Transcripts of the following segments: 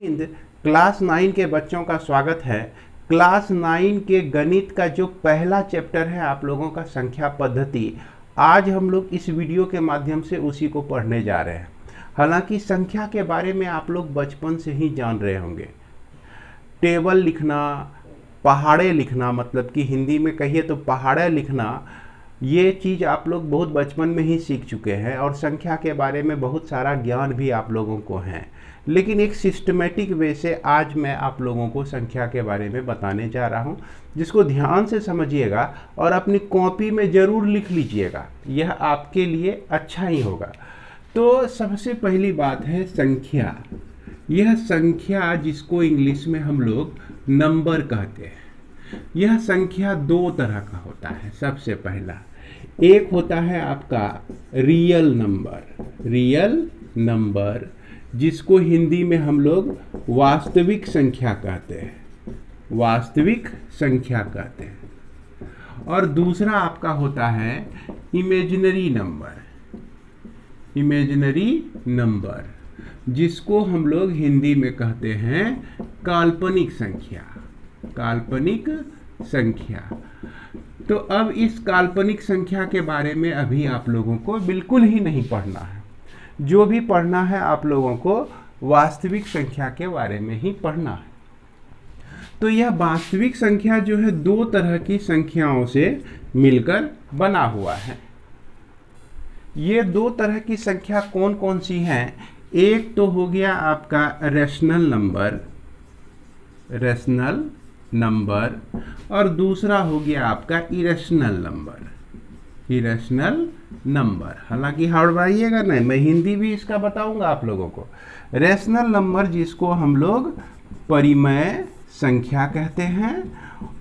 Hind class 9 के बच्चों का स्वागत है। क्लास 9 के गणित का जो पहला चैप्टर है आप लोगों का संख्या पद्धति, आज हम लोग इस वीडियो के माध्यम से उसी को पढ़ने जा रहे हैं। हालांकि संख्या के बारे में आप लोग बचपन से ही जान रहे होंगे। टेबल लिखना, पहाड़े लिखना, मतलब कि हिंदी में कहिए तो पहाड़े लिखना, ये चीज़ आप लोग बहुत बचपन में ही सीख चुके हैं और संख्या के बारे में बहुत सारा ज्ञान भी आप लोगों को है। लेकिन एक सिस्टमेटिक वे से आज मैं आप लोगों को संख्या के बारे में बताने जा रहा हूँ, जिसको ध्यान से समझिएगा और अपनी कॉपी में ज़रूर लिख लीजिएगा, यह आपके लिए अच्छा ही होगा। तो सबसे पहली बात है संख्या। यह संख्या जिसको इंग्लिश में हम लोग नंबर कहते हैं, यह संख्या दो तरह का होता है। सबसे पहला एक होता है आपका रियल नंबर, जिसको हिंदी में हम लोग वास्तविक संख्या कहते हैं, और दूसरा आपका होता है इमेजिनरी नंबर, जिसको हम लोग हिंदी में कहते हैं काल्पनिक संख्या। तो अब इस काल्पनिक संख्या के बारे में अभी आप लोगों को बिल्कुल ही नहीं पढ़ना है। जो भी पढ़ना है आप लोगों को वास्तविक संख्या के बारे में ही पढ़ना है। तो यह वास्तविक संख्या जो है दो तरह की संख्याओं से मिलकर बना हुआ है। ये दो तरह की संख्या कौन कौन सी हैं? एक तो हो गया आपका रेशनल नंबर और दूसरा हो गया आपका इरेशनल नंबर। हालांकि हड़बड़ाइएगा नहीं, मैं हिंदी भी इसका बताऊंगा आप लोगों को। रेशनल नंबर जिसको हम लोग परिमेय संख्या कहते हैं,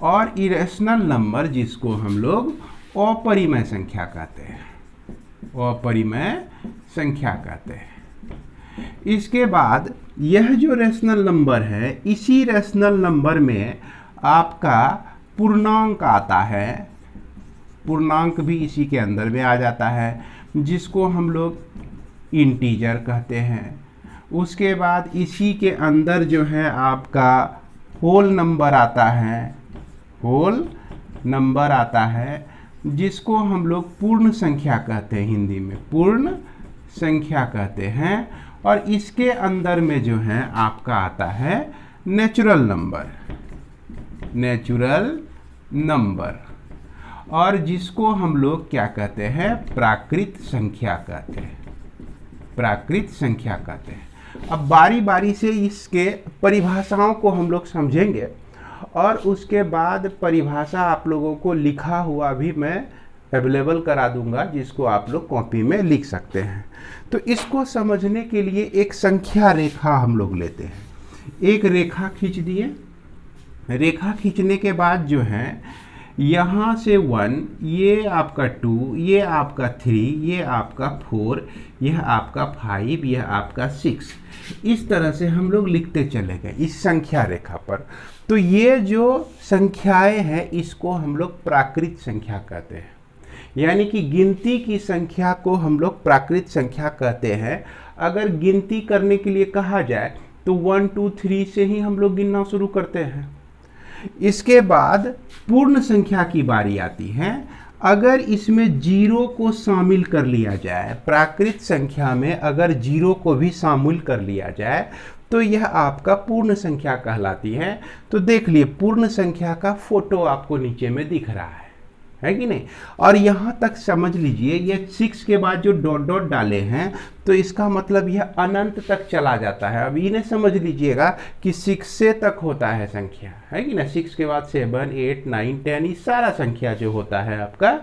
और इरेशनल नंबर जिसको हम लोग अपरिमेय संख्या कहते हैं। इसके बाद यह जो रेशनल नंबर है, इसी रेशनल नंबर में आपका पूर्णांक आता है, पूर्णांक भी इसी के अंदर में आ जाता है, जिसको हम लोग इंटीजर कहते हैं। उसके बाद इसी के अंदर जो है आपका होल नंबर आता है, जिसको हम लोग पूर्ण संख्या कहते हैं, हिंदी में पूर्ण संख्या कहते हैं। और इसके अंदर में जो है आपका आता है नेचुरल नंबर, और जिसको हम लोग क्या कहते हैं? प्राकृत संख्या कहते हैं। अब बारी बारी से इसके परिभाषाओं को हम लोग समझेंगे, और उसके बाद परिभाषा आप लोगों को लिखा हुआ भी मैं अवेलेबल करा दूंगा, जिसको आप लोग कॉपी में लिख सकते हैं। तो इसको समझने के लिए एक संख्या रेखा हम लोग लेते हैं। एक रेखा खींच दिए। रेखा खींचने के बाद जो है यहाँ से 1, ये आपका 2, ये आपका 3, ये आपका 4, यह आपका 5, यह आपका 6, इस तरह से हम लोग लिखते चले गए इस संख्या रेखा पर। तो ये जो संख्याएं हैं इसको हम लोग प्राकृत संख्या कहते हैं, यानी कि गिनती की संख्या को हम लोग प्राकृत संख्या कहते हैं। अगर गिनती करने के लिए कहा जाए तो 1 2 3 से ही हम लोग गिनना शुरू करते हैं। इसके बाद पूर्ण संख्या की बारी आती है। अगर इसमें जीरो को शामिल कर लिया जाए, प्राकृत संख्या में अगर जीरो को भी शामिल कर लिया जाए तो यह आपका पूर्ण संख्या कहलाती है। तो देख लिए पूर्ण संख्या का फोटो आपको नीचे में दिख रहा है कि नहीं? और यहाँ तक समझ लीजिए, ये 6 के बाद जो डॉट डॉट डाले हैं तो इसका मतलब यह अनंत तक चला जाता है। अब इन्हें समझ लीजिएगा कि 6 से तक होता है संख्या, है कि ना? 6 के बाद 7 8 9 10, ये सारा संख्या जो होता है आपका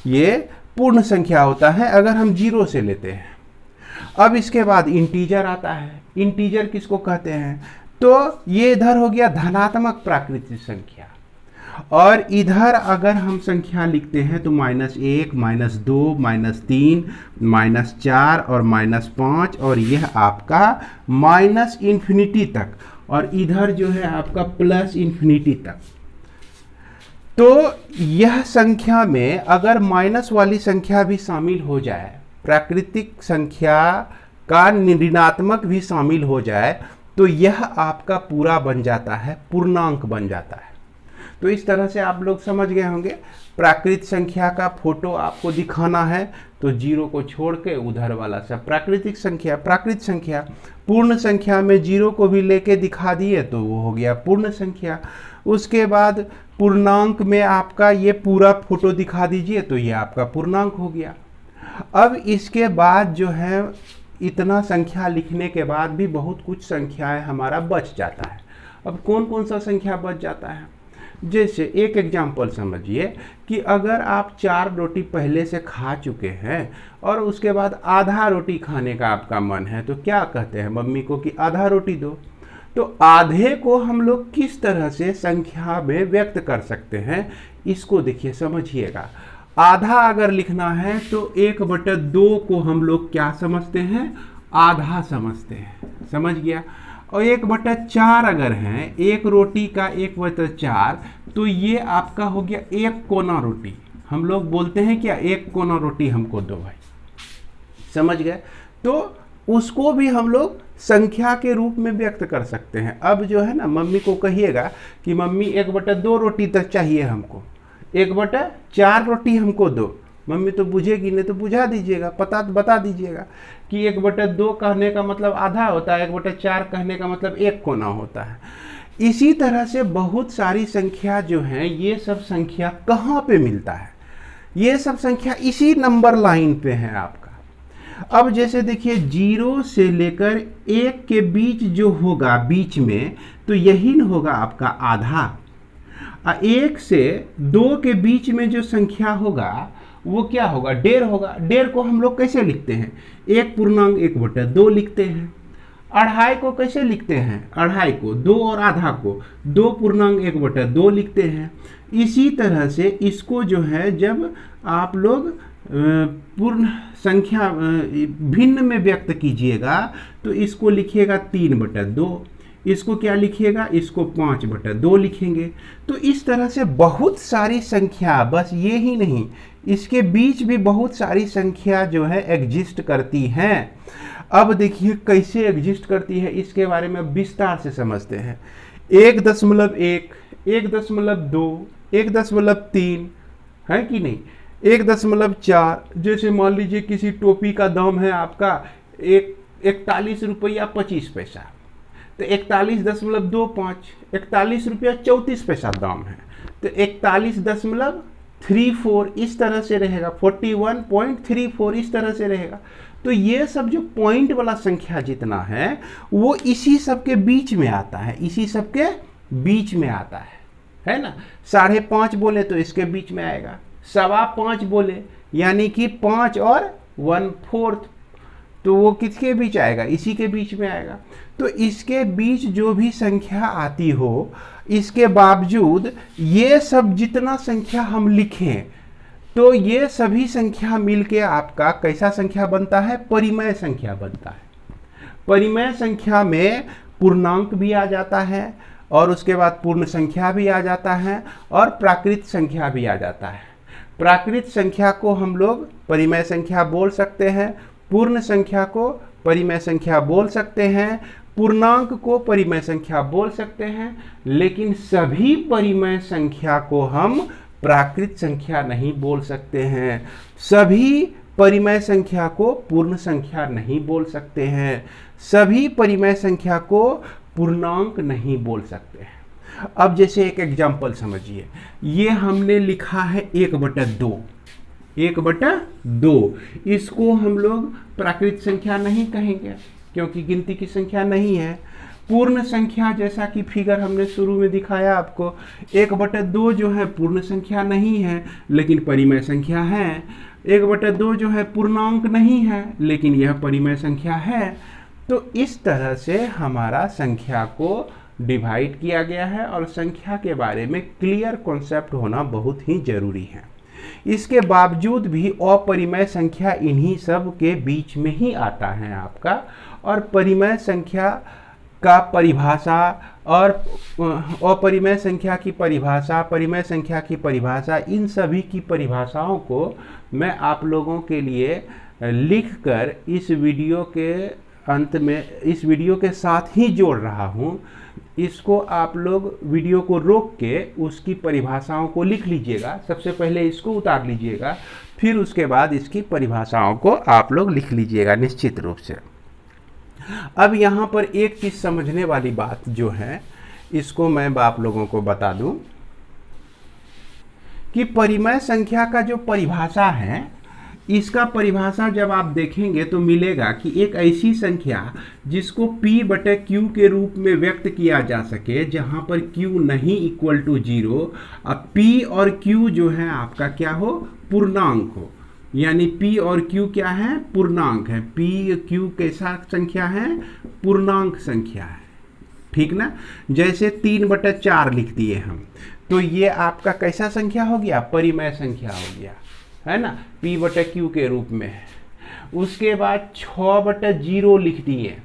ये पूर्ण संख्या होता है, अगर हम जीरो से लेते हैं। अब इसके बाद इंटीजर आता है। इंटीजर किसको कहते हैं? तो ये इधर हो गया धनात्मक प्राकृतिक संख्या, और इधर अगर हम संख्या लिखते हैं तो -1 -2 -3 -4 और -5, और यह आपका ∞ तक, और इधर जो है आपका +∞ तक। तो यह संख्या में अगर माइनस वाली संख्या भी शामिल हो जाए, प्राकृतिक संख्या का ऋणात्मक भी शामिल हो जाए तो यह आपका पूरा बन जाता है, पूर्णांक बन जाता है। तो इस तरह से आप लोग समझ गए होंगे। प्राकृत संख्या का फोटो आपको दिखाना है तो जीरो को छोड़ के उधर वाला सब प्राकृतिक संख्या, प्राकृत संख्या। पूर्ण संख्या में जीरो को भी लेके दिखा दिए तो वो हो गया पूर्ण संख्या। उसके बाद पूर्णांक में आपका ये पूरा फोटो दिखा दीजिए तो ये आपका पूर्णांक हो गया। अब इसके बाद जो है इतना संख्या लिखने के बाद भी बहुत कुछ संख्याएं हमारा बच जाता है। अब कौन कौन सा संख्या बच जाता है? जैसे एक एग्जाम्पल समझिए कि अगर आप 4 रोटी पहले से खा चुके हैं और उसके बाद आधा रोटी खाने का आपका मन है, तो क्या कहते हैं मम्मी को कि आधा रोटी दो। तो आधे को हम लोग किस तरह से संख्या में व्यक्त कर सकते हैं, इसको देखिए, समझिएगा। आधा अगर लिखना है तो 1/2 को हम लोग क्या समझते हैं? आधा समझते हैं, समझ गया। और 1/4 अगर है, एक रोटी का 1/4, तो ये आपका हो गया 1 कोना रोटी। हम लोग बोलते हैं क्या, 1 कोना रोटी हमको दो भाई, समझ गए। तो उसको भी हम लोग संख्या के रूप में व्यक्त कर सकते हैं। अब जो है ना, मम्मी को कहिएगा कि मम्मी 1/2 रोटी तक चाहिए हमको, 1/4 रोटी हमको दो। मम्मी तो बुझेगी नहीं, तो बुझा दीजिएगा, बता दीजिएगा कि 1/2 कहने का मतलब आधा होता है, 1/4 कहने का मतलब 1 कोना होता है। इसी तरह से बहुत सारी संख्या जो हैं, ये सब संख्या कहाँ पे मिलता है? ये सब संख्या इसी नंबर लाइन पे है आपका। अब जैसे देखिए 0 से लेकर 1 के बीच जो होगा बीच में, तो यही न होगा आपका आधा। 1 से 2 के बीच में जो संख्या होगा वो क्या होगा? 1.5 होगा। 1.5 को हम लोग कैसे लिखते हैं? 1 पूर्णांक 1/2 लिखते हैं। 2.5 को कैसे लिखते हैं? 2.5 को 2 और आधा को 2 पूर्णांक 1/2 लिखते हैं। इसी तरह से इसको जो है जब आप लोग पूर्ण संख्या भिन्न में व्यक्त कीजिएगा तो इसको लिखिएगा 3/2। इसको क्या लिखिएगा? इसको 5/2 लिखेंगे। तो इस तरह से बहुत सारी संख्या, बस ये ही नहीं, इसके बीच भी बहुत सारी संख्या जो है एग्जिस्ट करती हैं। अब देखिए कैसे एग्जिस्ट करती है, इसके बारे में विस्तार से समझते हैं। 1.1, 1.2, 1.3 है कि नहीं, 1.4। जैसे मान लीजिए किसी टोपी का दाम है आपका 41 रुपया 25 पैसा, तो 41.25, 41 रुपया 34 पैसा दाम है, तो 41.34 इस तरह से रहेगा, 41.34 इस तरह से रहेगा। तो ये सब जो पॉइंट वाला संख्या जितना है वो इसी सब के बीच में आता है, इसी सब के बीच में आता है ना। 5.5 बोले तो इसके बीच में आएगा, 5.25 बोले यानी कि 5 और 1/4, तो वो किसके बीच आएगा? इसी के बीच में आएगा। तो इसके बीच जो भी संख्या आती हो, इसके बावजूद ये सब जितना संख्या हम लिखें तो ये सभी संख्या मिलके आपका कैसा संख्या बनता है? परिमेय संख्या बनता है। परिमेय संख्या में पूर्णांक भी आ जाता है और उसके बाद पूर्ण संख्या भी आ जाता है और प्राकृत संख्या भी आ जाता है। प्राकृत संख्या को हम लोग परिमेय संख्या बोल सकते हैं, पूर्ण संख्या को परिमेय संख्या बोल सकते हैं, पूर्णांक को परिमेय संख्या बोल सकते हैं, लेकिन सभी परिमेय संख्या को हम प्राकृत संख्या नहीं बोल सकते हैं। सभी परिमेय संख्या को पूर्ण संख्या नहीं बोल सकते हैं, सभी परिमेय संख्या को पूर्णांक नहीं बोल सकते हैं। अब जैसे एक एग्जाम्पल समझिए, ये हमने लिखा है 1/2, 1/2। इसको हम लोग प्राकृत संख्या नहीं कहेंगे क्योंकि गिनती की संख्या नहीं है। पूर्ण संख्या, जैसा कि फिगर हमने शुरू में दिखाया आपको, 1/2 जो है पूर्ण संख्या नहीं है लेकिन परिमेय संख्या है। 1/2 जो है पूर्णांक नहीं है लेकिन यह परिमेय संख्या है। तो इस तरह से हमारा संख्या को डिवाइड किया गया है और संख्या के बारे में क्लियर कॉन्सेप्ट होना बहुत ही जरूरी है। इसके बावजूद भी अपरिमेय संख्या इन्हीं सब के बीच में ही आता है आपका, और परिमेय संख्या का परिभाषा और अपरिमेय संख्या की परिभाषा, परिमेय संख्या की परिभाषा, इन सभी की परिभाषाओं को मैं आप लोगों के लिए लिखकर इस वीडियो के अंत में इस वीडियो के साथ ही जोड़ रहा हूँ, इसको आप लोग वीडियो को रोक के उसकी परिभाषाओं को लिख लीजिएगा। सबसे पहले इसको उतार लीजिएगा, फिर उसके बाद इसकी परिभाषाओं को आप लोग लिख लीजिएगा निश्चित रूप से। अब यहाँ पर एक चीज़ समझने वाली बात जो है, इसको मैं आप लोगों को बता दूं कि परिमेय संख्या का जो परिभाषा है, इसका परिभाषा जब आप देखेंगे तो मिलेगा कि एक ऐसी संख्या जिसको p बटे q के रूप में व्यक्त किया जा सके, जहां पर q नहीं इक्वल टू 0। अब p और q जो है आपका क्या हो, पूर्णांक हो। यानी p और q क्या है, पूर्णांक है। p q कैसा संख्या है, पूर्णांक संख्या है, ठीक ना। जैसे 3/4 लिख दिए हम, तो ये आपका कैसा संख्या हो गया, परिमेय संख्या हो गया, है ना, p बटे q के रूप में है। उसके बाद 6/0 लिख दिए,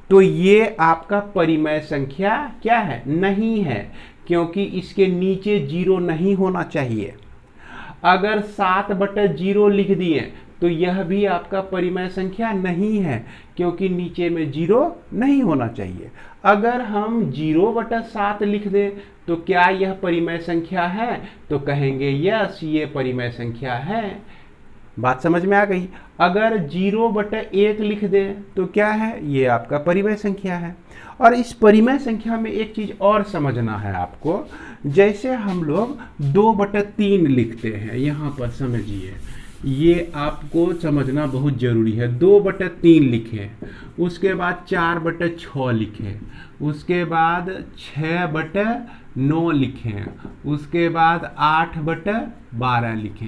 तो ये आपका परिमेय संख्या क्या है, नहीं है, क्योंकि इसके नीचे 0 नहीं होना चाहिए। अगर 7/0 लिख दिए तो यह भी आपका परिमेय संख्या नहीं है, क्योंकि नीचे में 0 नहीं होना चाहिए। अगर हम 0/7 लिख दें तो क्या यह परिमेय संख्या है, तो कहेंगे यस, ये परिमेय संख्या है। बात समझ में आ गई। अगर 0/1 लिख दें तो क्या है, ये आपका परिमेय संख्या है। और इस परिमेय संख्या में एक चीज़ और समझना है आपको, जैसे हम लोग 2/3 लिखते हैं, यहाँ पर समझिए, ये आपको समझना बहुत ज़रूरी है। 2/3 लिखें, उसके बाद 4/6 लिखें, उसके बाद 6/9 लिखें, उसके बाद 8/12 लिखें।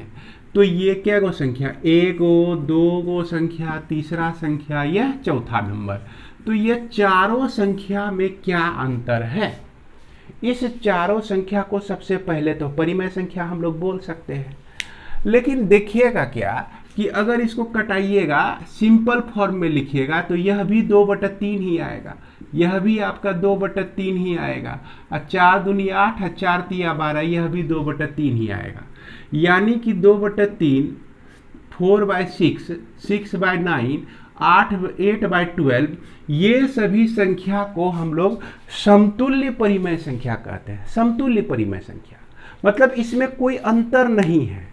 तो ये क्या गो संख्या, 1 गो, 2 गो संख्या, तीसरा संख्या, यह चौथा नंबर। तो ये चारों संख्या में क्या अंतर है, इस चारों संख्या को सबसे पहले तो परिमेय संख्या हम लोग बोल सकते हैं। लेकिन देखिएगा क्या कि अगर इसको कटाइएगा, सिंपल फॉर्म में लिखिएगा, तो यह भी 2/3 ही आएगा, यह भी आपका 2/3 ही आएगा। और 4 दूनी 8, 4 तिया 12, यह भी 2/3 ही आएगा। यानी कि 2/3, 4/6, 6/9, 8/12, ये सभी संख्या को हम लोग समतुल्य परिमेय संख्या कहते हैं। समतुल्य परिमेय संख्या मतलब इसमें कोई अंतर नहीं है,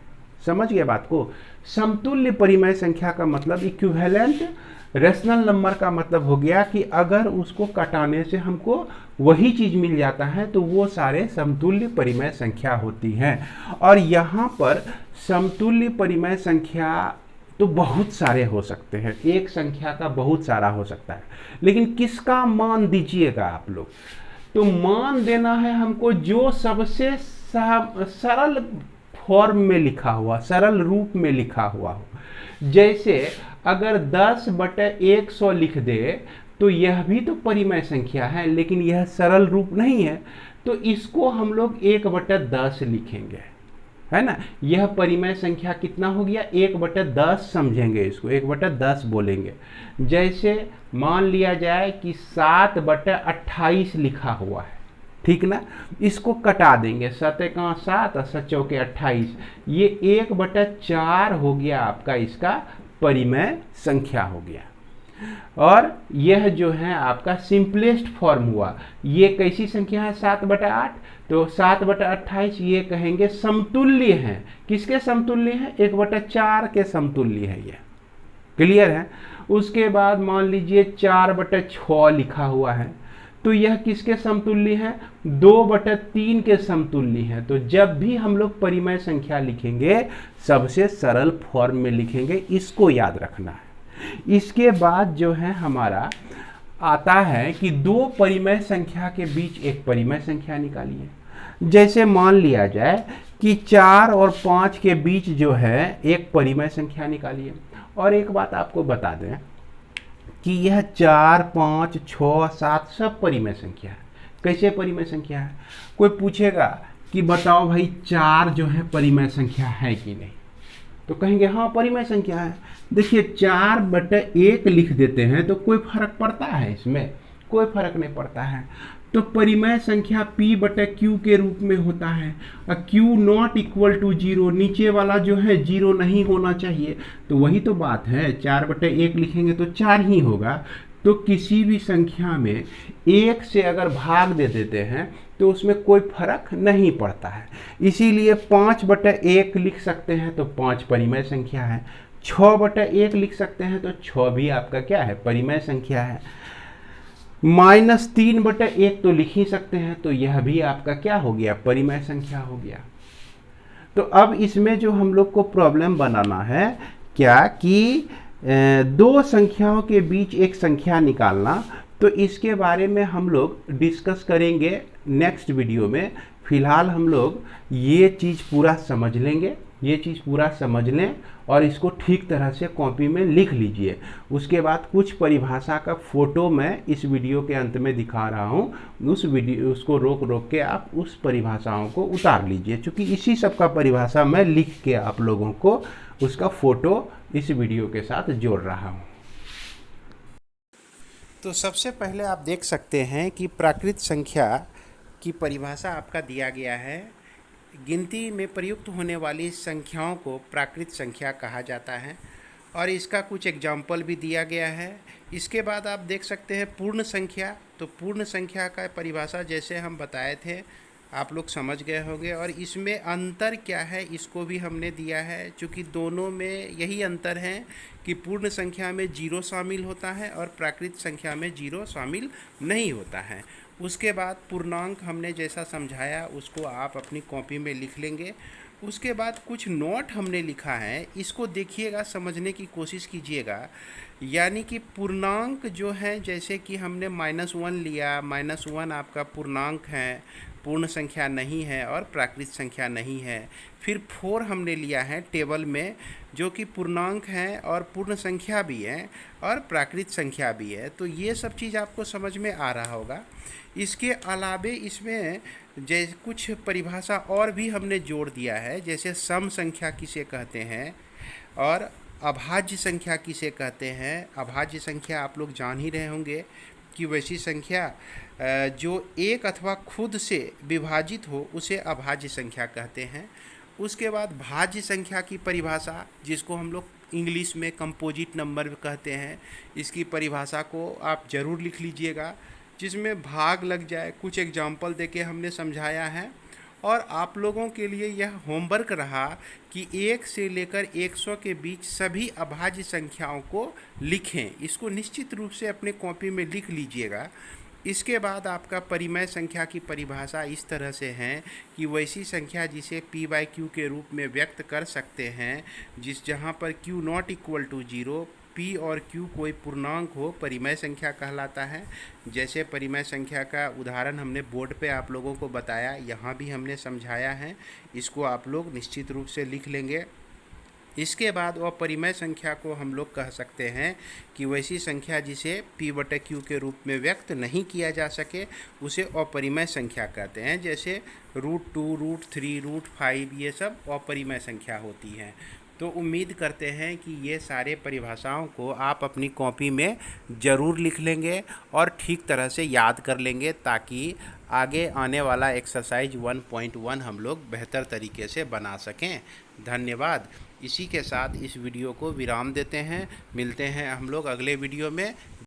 समझ गए बात को। समतुल्य परिमेय संख्या का मतलब इक्विवेलेंट रेशनल नंबर का मतलब हो गया कि अगर उसको कटाने से हमको वही चीज मिल जाता है तो वो सारे समतुल्य परिमेय संख्या होती हैं। और यहाँ पर समतुल्य परिमेय संख्या तो बहुत सारे हो सकते हैं, एक संख्या का बहुत सारा हो सकता है, लेकिन किसका मान दीजिएगा आप लोग, तो मान देना है हमको जो सबसे सरल फॉर्म में लिखा हुआ, सरल रूप में लिखा हुआ हो। जैसे अगर 10/100 लिख दे तो यह भी तो परिमेय संख्या है, लेकिन यह सरल रूप नहीं है, तो इसको हम लोग 1/10 लिखेंगे, है ना। यह परिमेय संख्या कितना हो गया, 1/10 समझेंगे इसको, 1/10 बोलेंगे। जैसे मान लिया जाए कि 7/28 लिखा हुआ है, ठीक ना, इसको कटा देंगे, 7 का 7 और 7 चौके 28, ये 1/4 हो गया आपका, इसका परिमेय संख्या हो गया। और यह जो है आपका सिंपलेस्ट फॉर्म हुआ। ये कैसी संख्या है, 7/8, तो 7/28 ये कहेंगे समतुल्य है। किसके समतुल्य है, 1/4 के समतुल्य है, ये क्लियर है। उसके बाद मान लीजिए 4/6 लिखा हुआ है, तो यह किसके समतुल्य है, 2/3 के समतुल्य है। तो जब भी हम लोग परिमेय संख्या लिखेंगे सबसे सरल फॉर्म में लिखेंगे, इसको याद रखना है। इसके बाद जो है हमारा आता है कि दो परिमेय संख्या के बीच एक परिमेय संख्या निकालिए। जैसे मान लिया जाए कि 4 और 5 के बीच जो है एक परिमेय संख्या निकालिए। और एक बात आपको बता दें कि यह 4, 5, 6, 7 सब परिमेय संख्या है। कैसे परिमेय संख्या है, कोई पूछेगा कि बताओ भाई 4 जो है परिमेय संख्या है कि नहीं, तो कहेंगे हाँ परिमेय संख्या है। देखिए 4/1 लिख देते हैं तो कोई फर्क पड़ता है इसमें, कोई फर्क नहीं पड़ता है। तो परिमेय संख्या p बटे q के रूप में होता है और q नॉट इक्वल टू 0, नीचे वाला जो है 0 नहीं होना चाहिए। तो वही तो बात है, 4 बटे 1 लिखेंगे तो 4 ही होगा। तो किसी भी संख्या में 1 से अगर भाग दे देते हैं तो उसमें कोई फर्क नहीं पड़ता है। इसीलिए 5 बटे 1 लिख सकते हैं तो 5 परिमेय संख्या है, 6 बटे 1 लिख सकते हैं तो 6 भी आपका क्या है, परिमेय संख्या है। -3 बटे 1 तो लिख ही सकते हैं, तो यह भी आपका क्या हो गया, परिमेय संख्या हो गया। तो अब इसमें जो हम लोग को प्रॉब्लम बनाना है क्या कि दो संख्याओं के बीच एक संख्या निकालना। तो इसके बारे में हम लोग डिस्कस करेंगे नेक्स्ट वीडियो में। फिलहाल हम लोग ये चीज़ पूरा समझ लेंगे, ये चीज़ पूरा समझ लें और इसको ठीक तरह से कॉपी में लिख लीजिए। उसके बाद कुछ परिभाषा का फ़ोटो मैं इस वीडियो के अंत में दिखा रहा हूँ, उसको रोक रोक के आप उस परिभाषाओं को उतार लीजिए, क्योंकि इसी सब का परिभाषा मैं लिख के आप लोगों को उसका फ़ोटो इस वीडियो के साथ जोड़ रहा हूँ। तो सबसे पहले आप देख सकते हैं कि प्राकृत संख्या की परिभाषा आपका दिया गया है। गिनती में प्रयुक्त होने वाली संख्याओं को प्राकृत संख्या कहा जाता है और इसका कुछ एग्जाम्पल भी दिया गया है। इसके बाद आप देख सकते हैं पूर्ण संख्या। तो पूर्ण संख्या का परिभाषा जैसे हम बताए थे आप लोग समझ गए होंगे, और इसमें अंतर क्या है इसको भी हमने दिया है, क्योंकि दोनों में यही अंतर है कि पूर्ण संख्या में 0 शामिल होता है और प्राकृत संख्या में 0 शामिल नहीं होता है। उसके बाद पूर्णांक हमने जैसा समझाया उसको आप अपनी कॉपी में लिख लेंगे। उसके बाद कुछ नोट हमने लिखा है, इसको देखिएगा, समझने की कोशिश कीजिएगा। यानी कि पूर्णांक जो है, जैसे कि हमने -1 लिया, -1 आपका पूर्णांक है, पूर्ण संख्या नहीं है और प्राकृत संख्या नहीं है। फिर 4 हमने लिया है टेबल में, जो कि पूर्णांक है और पूर्ण संख्या भी है और प्राकृत संख्या भी है। तो ये सब चीज़ आपको समझ में आ रहा होगा। इसके अलावे इसमें जैसे कुछ परिभाषा और भी हमने जोड़ दिया है, जैसे सम संख्या किसे कहते हैं और अभाज्य संख्या किसे कहते हैं। अभाज्य संख्या आप लोग जान ही रहे होंगे कि वैसी संख्या जो एक अथवा खुद से विभाजित हो उसे अभाज्य संख्या कहते हैं। उसके बाद भाज्य संख्या की परिभाषा, जिसको हम लोग इंग्लिश में कंपोजिट नंबर कहते हैं, इसकी परिभाषा को आप ज़रूर लिख लीजिएगा, जिसमें भाग लग जाए। कुछ एग्जाम्पल देके हमने समझाया है और आप लोगों के लिए यह होमवर्क रहा कि 1 से लेकर 100 के बीच सभी अभाज्य संख्याओं को लिखें। इसको निश्चित रूप से अपने कॉपी में लिख लीजिएगा। इसके बाद आपका परिमेय संख्या की परिभाषा इस तरह से है कि वैसी संख्या जिसे p/q के रूप में व्यक्त कर सकते हैं, जहाँ पर q not equal to 0, p और q कोई पूर्णांक हो, परिमेय संख्या कहलाता है। जैसे परिमेय संख्या का उदाहरण हमने बोर्ड पे आप लोगों को बताया, यहाँ भी हमने समझाया है, इसको आप लोग निश्चित रूप से लिख लेंगे। इसके बाद अपरिमेय संख्या को हम लोग कह सकते हैं कि वैसी संख्या जिसे p/q के रूप में व्यक्त नहीं किया जा सके उसे अपरिमेय संख्या कहते हैं। जैसे √2, √3, √5 ये सब अपरिमेय संख्या होती हैं। तो उम्मीद करते हैं कि ये सारे परिभाषाओं को आप अपनी कॉपी में ज़रूर लिख लेंगे और ठीक तरह से याद कर लेंगे, ताकि आगे आने वाला एक्सरसाइज 1.1 हम लोग बेहतर तरीके से बना सकें। धन्यवाद। इसी के साथ इस वीडियो को विराम देते हैं। मिलते हैं हम लोग अगले वीडियो में।